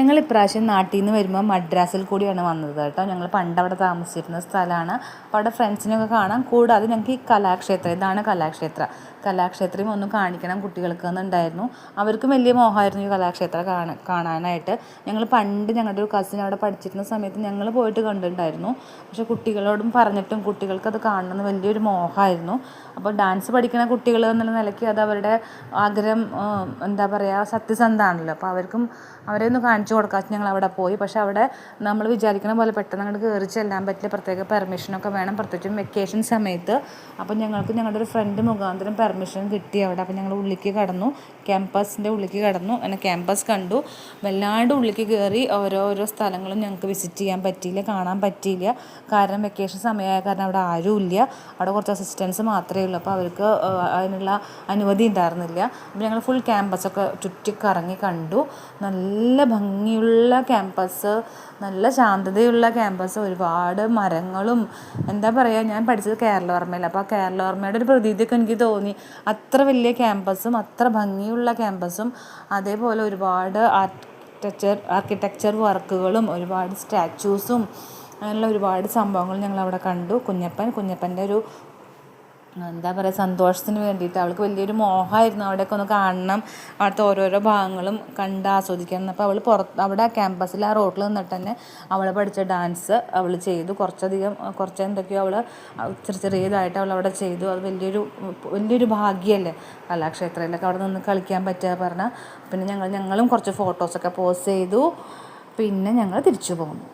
ഞങ്ങൾ ഇപ്രാവശ്യം നാട്ടിൽ നിന്ന് വരുമ്പോൾ മദ്രാസിൽ കൂടിയാണ് വന്നത് കേട്ടോ. ഞങ്ങൾ പണ്ട് അവിടെ താമസിച്ചിരുന്ന സ്ഥലമാണ്. അപ്പോൾ അവിടെ ഫ്രണ്ട്സിനൊക്കെ കാണാം. കൂടാതെ ഞങ്ങൾക്ക് ഈ കലാക്ഷേത്രം, ഇതാണ് കലാക്ഷേത്രം ഒന്ന് കാണിക്കണം കുട്ടികൾക്ക് എന്നുണ്ടായിരുന്നു. അവർക്കും വലിയ മോഹമായിരുന്നു ഈ കലാക്ഷേത്രം കാണാനായിട്ട്. ഞങ്ങൾ പണ്ട് ഞങ്ങളുടെ ഒരു കസിൻ അവിടെ പഠിച്ചിരുന്ന സമയത്ത് ഞങ്ങൾ പോയിട്ട് കണ്ടിട്ടുണ്ടായിരുന്നു. പക്ഷേ കുട്ടികളോടും പറഞ്ഞിട്ടും കുട്ടികൾക്കത് കാണണമെന്ന് വലിയൊരു മോഹമായിരുന്നു. അപ്പോൾ ഡാൻസ് പഠിക്കുന്ന കുട്ടികൾ എന്നുള്ള നിലയ്ക്ക് അത് അവരുടെ ആഗ്രഹം എന്താ പറയുക, സത്യസന്ധമാണല്ലോ. അപ്പോൾ അവരെ ഒന്ന് കാണിച്ചു കൊടുക്കാൻ ഞങ്ങൾ അവിടെ പോയി. പക്ഷേ അവിടെ നമ്മൾ വിചാരിക്കുന്ന പോലെ പെട്ടെന്ന് അങ്ങോട്ട് കയറി ചെല്ലാൻ പറ്റില്ല. പ്രത്യേക പെർമിഷനൊക്കെ വേണം, പ്രത്യേകിച്ചും വെക്കേഷൻ സമയത്ത്. അപ്പോൾ ഞങ്ങൾക്ക് ഞങ്ങളുടെ ഒരു ഫ്രണ്ട് മുഖാന്തരം പെർമിഷൻ കിട്ടി അവിടെ. അപ്പോൾ ഞങ്ങൾ ഉള്ളിലേക്ക് കടന്നു, ക്യാമ്പസിൻ്റെ ഉള്ളിലേക്ക് കടന്നു. അങ്ങനെ ക്യാമ്പസ് കണ്ടു. വല്ലാണ്ട് ഉള്ളിലേക്ക് കയറി ഓരോരോ സ്ഥലങ്ങളും ഞങ്ങൾക്ക് വിസിറ്റ് ചെയ്യാൻ പറ്റിയില്ല, കാണാൻ പറ്റിയില്ല. കാരണം വെക്കേഷൻ സമയമായ കാരണം അവിടെ ആരുമില്ല. അവിടെ കുറച്ച് അസിസ്റ്റൻസ് മാത്രമേ ഉള്ളൂ. അപ്പോൾ അവർക്ക് അതിനുള്ള അനുമതി ഉണ്ടായിരുന്നില്ല. അപ്പോൾ ഞങ്ങൾ ഫുൾ ക്യാമ്പസൊക്കെ ചുറ്റിക്കറങ്ങി കണ്ടു. നല്ല ഭംഗിയുള്ള ക്യാമ്പസ്, നല്ല ശാന്തതയുള്ള ക്യാമ്പസ്, ഒരുപാട് മരങ്ങളും. എന്താ പറയുക, ഞാൻ പഠിച്ചത് കേരളവർമ്മയിൽ. അപ്പോൾ ആ കേരളവർമ്മയുടെ ഒരു പ്രതീതിയൊക്കെ എനിക്ക് തോന്നി. അത്ര വലിയ ക്യാമ്പസും അത്ര ഭംഗിയുള്ള ക്യാമ്പസും അതേപോലെ ഒരുപാട് ആർക്കിടെക്ചർ വർക്കുകളും ഒരുപാട് സ്റ്റാച്യൂസും അങ്ങനെയുള്ള ഒരുപാട് സംഭവങ്ങൾ ഞങ്ങളവിടെ കണ്ടു. കുഞ്ഞപ്പൻ്റെ ഒരു എന്താ പറയുക, സന്തോഷത്തിന് വേണ്ടിയിട്ട് അവൾക്ക് വലിയൊരു മോഹമായിരുന്നു അവിടെയൊക്കെ ഒന്ന് കാണണം, അവിടുത്തെ ഓരോരോ ഭാഗങ്ങളും കണ്ട് ആസ്വദിക്കണം. അപ്പോൾ അവൾ അവിടെ ക്യാമ്പസിൽ ആ റോഡിൽ നിന്നിട്ട് തന്നെ അവൾ പഠിച്ച ഡാൻസ് അവൾ ചെയ്തു. കുറച്ചെന്തൊക്കെയോ അവൾ ചെറിയതായിട്ട് അവൾ അവിടെ ചെയ്തു. അത് വലിയൊരു ഭാഗ്യമല്ലേ കലാക്ഷേത്രത്തിലൊക്കെ അവിടെ നിന്ന് കളിക്കാൻ പറ്റുക പറഞ്ഞാൽ. പിന്നെ ഞങ്ങളും കുറച്ച് ഫോട്ടോസൊക്കെ പോസ്റ്റ് ചെയ്തു. പിന്നെ ഞങ്ങൾ തിരിച്ചു പോന്നു.